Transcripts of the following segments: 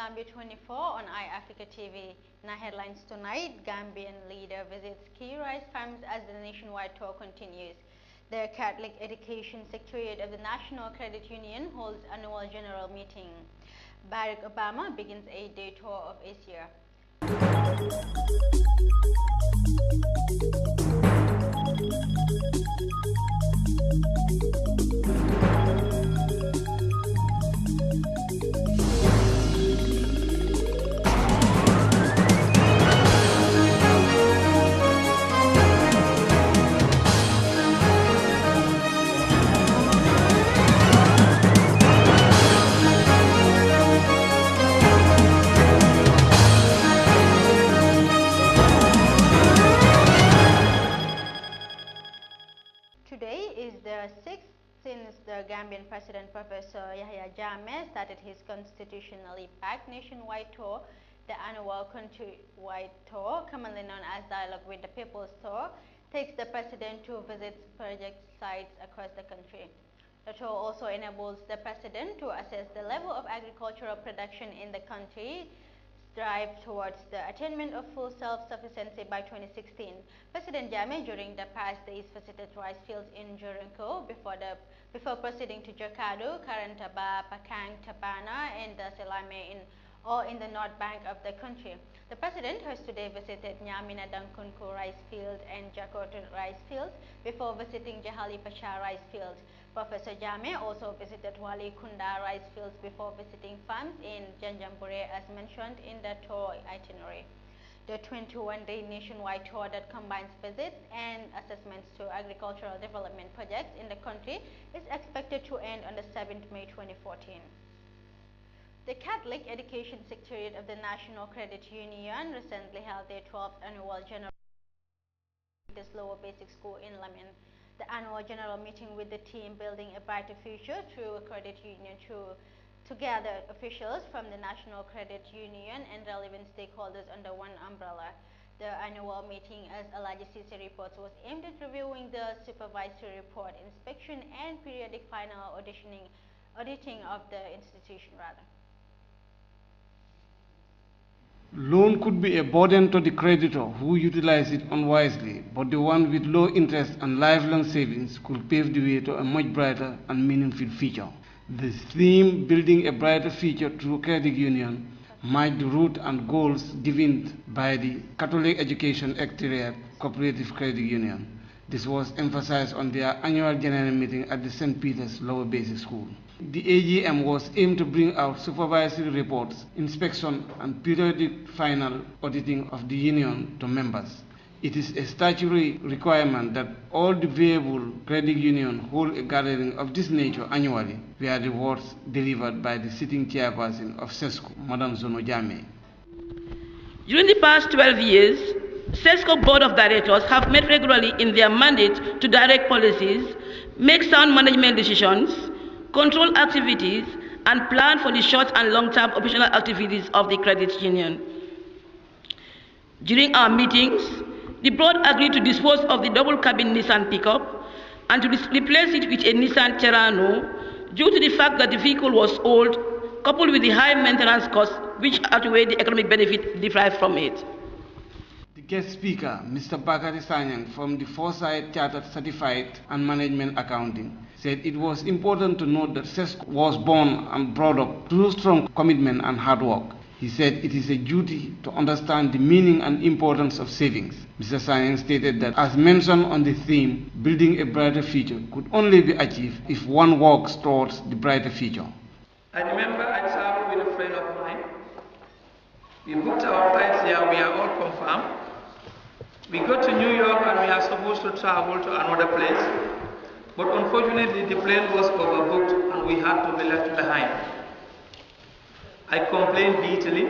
Gambia 24 on iAfrica TV. In our headlines tonight, Gambian leader visits key rice farms as the nationwide tour continues. The Catholic Education Secretariat of the National Credit Union holds annual general meeting. Barack Obama begins a day tour of Asia. Today is the 6th since the Gambian President Professor Yahya Jammeh started his constitutionally packed nationwide tour. The annual countrywide tour, commonly known as Dialogue with the People's Tour, takes the President to visit project sites across the country. The tour also enables the President to assess the level of agricultural production in the country, strive towards the attainment of full self-sufficiency by 2016. President Jammeh during the past days visited rice fields in Jorinko before proceeding to Jokadu, Karantaba, Pakang, Tabana and the Selame in the north bank of the country. The President has today visited Nyamina Dankunku rice field and Jakotu rice fields before visiting Jahali Pasha rice field. Professor Jammeh also visited Wali Kunda rice fields before visiting farms in Janjambure as mentioned in the tour itinerary. The 21-day nationwide tour that combines visits and assessments to agricultural development projects in the country is expected to end on the 7th May 2014. The Catholic Education Secretariat of the National Credit Union recently held their 12th annual general meeting at the lower basic school in Lamin. The annual general meeting with the team Building a Brighter Future through a credit union to gather officials from the National Credit Union and relevant stakeholders under one umbrella. The annual meeting, as Alaji Sisi reports, was aimed at reviewing the supervisory report, inspection and periodic final auditing of the institution rather. Loan could be a burden to the creditor who utilizes it unwisely, but the one with low interest and lifelong savings could pave the way to a much brighter and meaningful future. The theme, Building a Brighter Future through Credit Union, marked the route and goals given by the Catholic Education Secretariat Cooperative Credit Union. This was emphasized on their annual general meeting at the St. Peter's Lower Basic School. The AGM was aimed to bring out supervisory reports, inspection and periodic final auditing of the union to members. It is a statutory requirement that all the viable credit unions hold a gathering of this nature annually, where the words delivered by the sitting chairperson of SESCO, Madam Zono Jammeh. During the past 12 years, SESCO Board of Directors have met regularly in their mandate to direct policies, make sound management decisions, control activities, and plan for the short and long-term operational activities of the credit union. During our meetings, the board agreed to dispose of the double-cabin Nissan pickup and to replace it with a Nissan Terrano due to the fact that the vehicle was old, coupled with the high maintenance costs which outweigh the economic benefit derived from it. The guest speaker, Mr. Bakari Sanyang from the Foresight Chartered Certified and Management Accounting, said it was important to note that SESCO was born and brought up through strong commitment and hard work. He said it is a duty to understand the meaning and importance of savings. Mr. Sanyang stated that, as mentioned on the theme, Building a Brighter Future could only be achieved if one works towards the brighter future. I remember I traveled with a friend of mine. We booked our flights here, we are all confirmed. We got to New York and we are supposed to travel to another place. But unfortunately, the plane was overbooked and we had to be left behind. I complained bitterly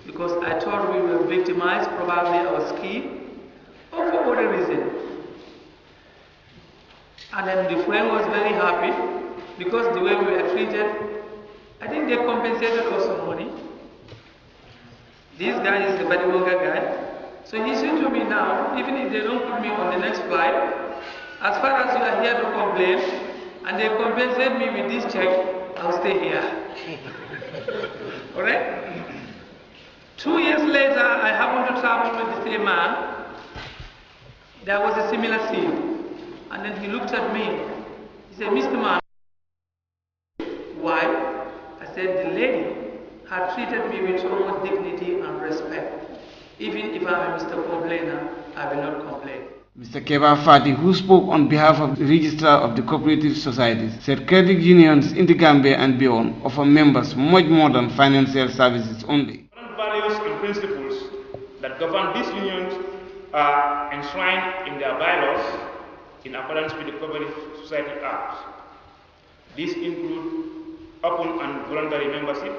because I thought we were victimized, probably our scheme, or for other reason. And then the friend was very happy because the way we were treated, I think they compensated us some money. This guy is the Badiwonga guy. So he said to me now, even if they don't put me on the next flight, as far as you are here to complain, and they compensate me with this check, I'll stay here. Alright? 2 years later, I happened to travel with the same man. There was a similar scene. And then he looked at me. He said, Mr. Man, why? I said, the lady had treated me with so much dignity and respect. Even if I'm a Mr. Complainer, I will not complain. Mr. Keba Fati, who spoke on behalf of the Registrar of the Cooperative Societies, said credit unions in the Gambia and beyond offer members much more than financial services only. Values and principles that govern these unions are enshrined in their bylaws in accordance with the Cooperative Society Act. These include open and voluntary membership,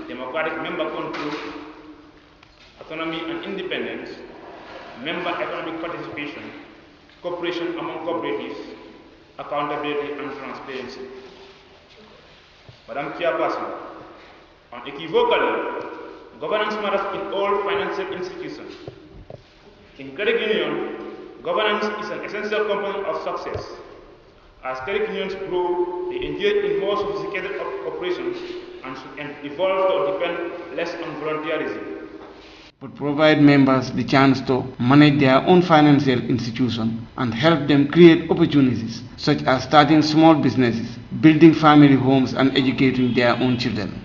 democratic member control, autonomy and independence, member economic participation, cooperation among cooperatives, accountability and transparency. Madam Chairperson, unequivocally, governance matters in all financial institutions. In credit union, governance is an essential component of success. As credit unions grow, they engage in more sophisticated operations and should evolve to depend less on volunteerism, but provide members the chance to manage their own financial institution and help them create opportunities such as starting small businesses, building family homes and educating their own children.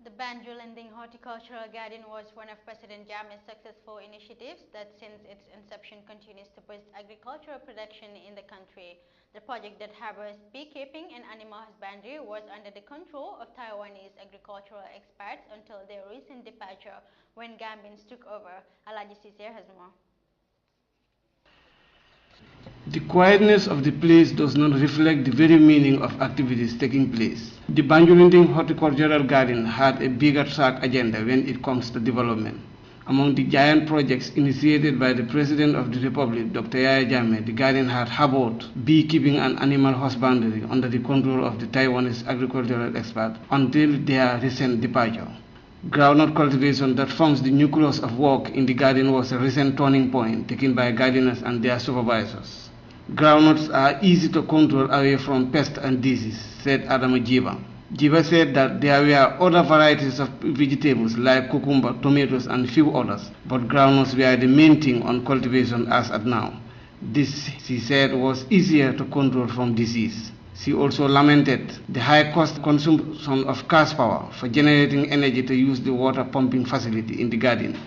The Banjul Landing Horticultural Garden was one of President Jammeh's successful initiatives that since its inception continues to boost agricultural production in the country. The project that harbors beekeeping and animal husbandry was under the control of Taiwanese agricultural experts until their recent departure when Gambians took over. Alaji Sise has more. The quietness of the place does not reflect the very meaning of activities taking place. The Banjul Horticultural Garden had a bigger track agenda when it comes to development. Among the giant projects initiated by the President of the Republic, Dr. Yahya Jammeh, the garden had harbored beekeeping and animal husbandry under the control of the Taiwanese agricultural experts until their recent departure. Groundnut cultivation that forms the nucleus of work in the garden was a recent turning point taken by gardeners and their supervisors. Groundnuts are easy to control away from pests and disease, said Adama Jiba. Jiba said that there were other varieties of vegetables like cucumber, tomatoes and few others, but groundnuts were the main thing on cultivation as at now. This, she said, was easier to control from disease. She also lamented the high cost consumption of gas power for generating energy to use the water pumping facility in the garden.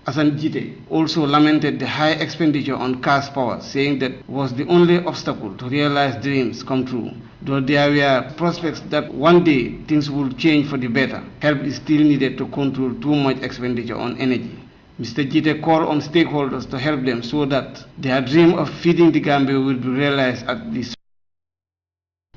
Asan Jite also lamented the high expenditure on gas power, saying that was the only obstacle to realize dreams come true. Though there were prospects that one day things would change for the better, help is still needed to control too much expenditure on energy. Mr. Jite called on stakeholders to help them so that their dream of feeding the Gambia will be realized at this.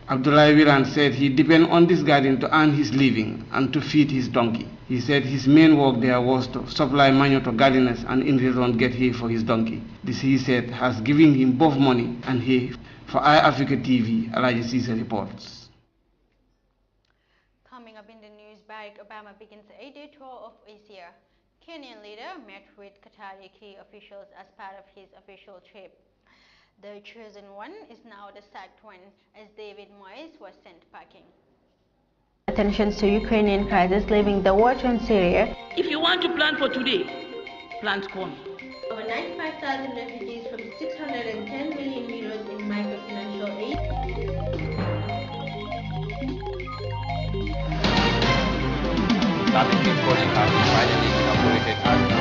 Abdullah Wiran said he depends on this garden to earn his living and to feed his donkey. He said his main work there was to supply manure to gardeners and in return get hay for his donkey. This, he said, has given him both money and hay. For iAfrica TV, Alaji Sisa reports. Coming up in the news, Barack Obama begins a day tour of Asia. Kenyan leader met with Qatari key officials as part of his official trip. The chosen one is now the sacked one, as David Moyes was sent packing. Attention to Ukrainian crisis leaving the war-torn Syria. If you want to plan for today, plan tomorrow. Over 95,000 refugees from 610 million euros in microfinancial aid. Starting recording has been finally inaugurated as the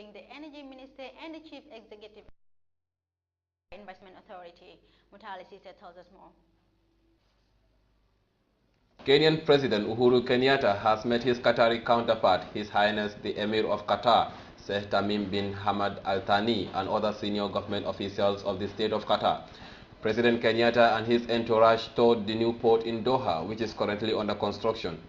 including the Energy Minister and the Chief Executive Investment Authority. Mutali Sisa tells us more. Kenyan President Uhuru Kenyatta has met his Qatari counterpart, His Highness the Emir of Qatar, Sheikh Tamim bin Hamad Al Thani, and other senior government officials of the state of Qatar. President Kenyatta and his entourage toured the new port in Doha, which is currently under construction.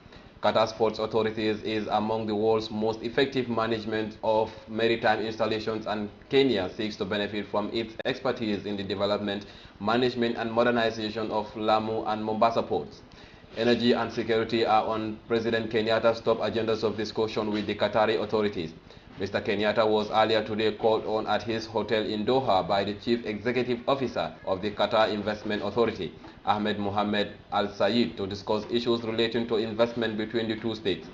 Qatar's Ports Authorities is among the world's most effective management of maritime installations, and Kenya seeks to benefit from its expertise in the development, management and modernization of Lamu and Mombasa ports. Energy and security are on President Kenyatta's top agendas of discussion with the Qatari authorities. Mr. Kenyatta was earlier today called on at his hotel in Doha by the Chief Executive Officer of the Qatar Investment Authority, Ahmed Mohamed Al Sayed, to discuss issues relating to investment between the two states.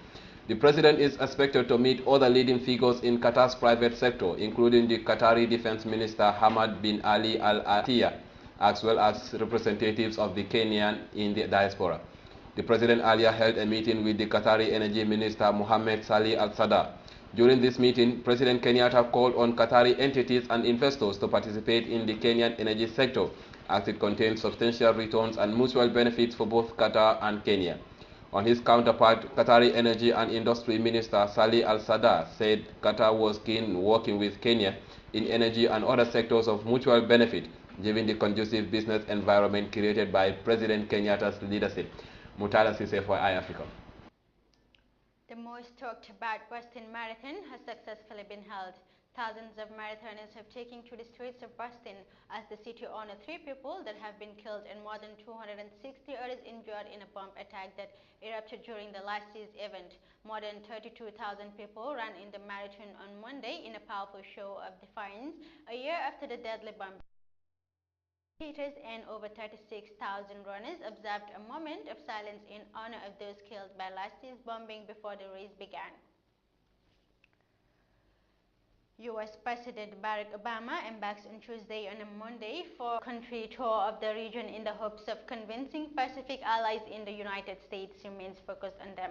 The President is expected to meet other leading figures in Qatar's private sector, including the Qatari Defense Minister Hamad bin Ali Al Attiyah, as well as representatives of the Kenyan in the diaspora. The President earlier held a meeting with the Qatari Energy Minister Mohammed Salih Al Sadar. During this meeting, President Kenyatta called on Qatari entities and investors to participate in the Kenyan energy sector, as it contains substantial returns and mutual benefits for both Qatar and Kenya. On his counterpart, Qatari Energy and Industry Minister Salih Al Sadar said Qatar was keen working with Kenya in energy and other sectors of mutual benefit, given the conducive business environment created by President Kenyatta's leadership. Mutala Sise for iAfrica. The most talked about Boston Marathon has successfully been held. Thousands of marathoners have taken to the streets of Boston as the city honored 3 people that have been killed and more than 260 others injured in a bomb attack that erupted during the last year's event. More than 32,000 people ran in the marathon on Monday in a powerful show of defiance a year after the deadly bomb. And over 36,000 runners observed a moment of silence in honor of those killed by last year's bombing before the race began. U.S. President Barack Obama embarks on Tuesday on a Monday for a country tour of the region in the hopes of convincing Pacific allies in the United States remains focused on them.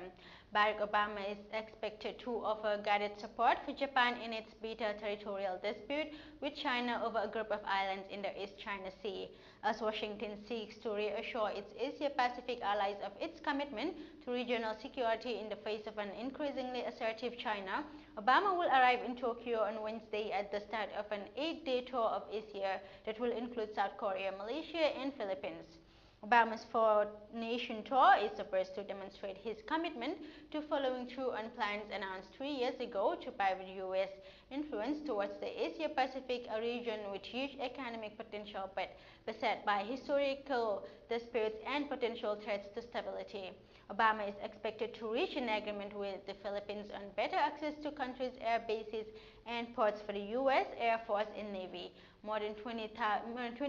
Barack Obama is expected to offer guided support for Japan in its bitter territorial dispute with China over a group of islands in the East China Sea, as Washington seeks to reassure its Asia-Pacific allies of its commitment to regional security in the face of an increasingly assertive China. Obama will arrive in Tokyo on Wednesday at the start of an 8-day tour of Asia that will include South Korea, Malaysia, and Philippines. Obama's four-nation tour is supposed to demonstrate his commitment to following through on plans announced 3 years ago to pivot U.S. influence towards the Asia-Pacific, a region with huge economic potential but beset by historical disputes and potential threats to stability. Obama is expected to reach an agreement with the Philippines on better access to country's air bases and ports for the U.S. Air Force and Navy. More than 20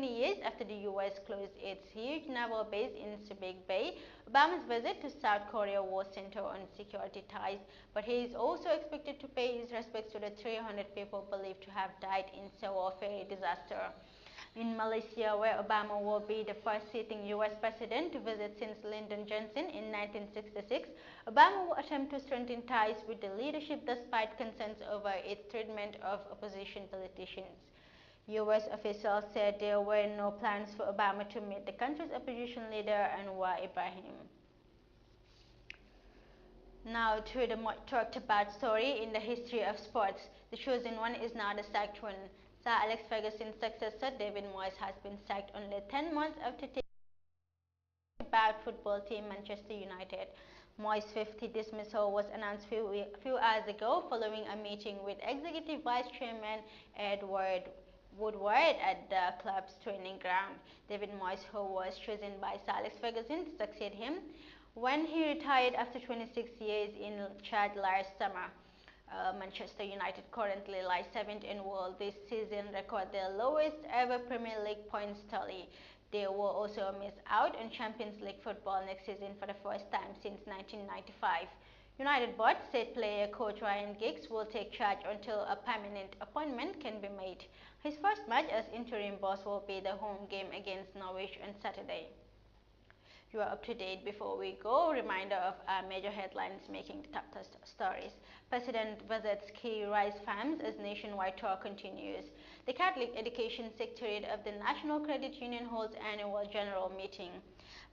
years after the U.S. closed its huge naval base in Subic Bay, Obama's visit to South Korea was centered on security ties, but he is also expected to pay his respects to the 300 people believed to have died in Seoul ferry disaster. In Malaysia, where Obama will be the first sitting U.S. president to visit since Lyndon Johnson in 1966, Obama will attempt to strengthen ties with the leadership despite concerns over its treatment of opposition politicians. U.S. officials said there were no plans for Obama to meet the country's opposition leader Anwar Ibrahim. Now to the most talked about story in the history of sports. The chosen one is now the sacked one. Sir Alex Ferguson's successor David Moyes has been sacked only 10 months after taking the bad football team Manchester United. Moyes' 50th dismissal was announced a few hours ago following a meeting with Executive Vice Chairman Edward Woodward at the club's training ground. David Moyes, who was chosen by Sir Alex Ferguson to succeed him when he retired after 26 years in charge last summer. Manchester United currently lies 7th in world this season, record their lowest ever Premier League points tally. They will also miss out on Champions League football next season for the first time since 1995. United board said player coach Ryan Giggs will take charge until a permanent appointment can be made. His first match as interim boss will be the home game against Norwich on Saturday. you are up to date. Before we go, reminder of our major headlines making the top stories. President visits key rice farms as nationwide tour continues. The Catholic Education Secretariat of the National Credit Union holds annual general meeting.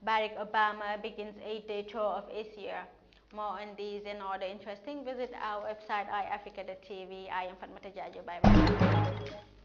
Barack Obama begins 8-day tour of Asia. More on these and other interesting, visit our website iafrica.tv. I am Fatmata Jajo. Bye bye.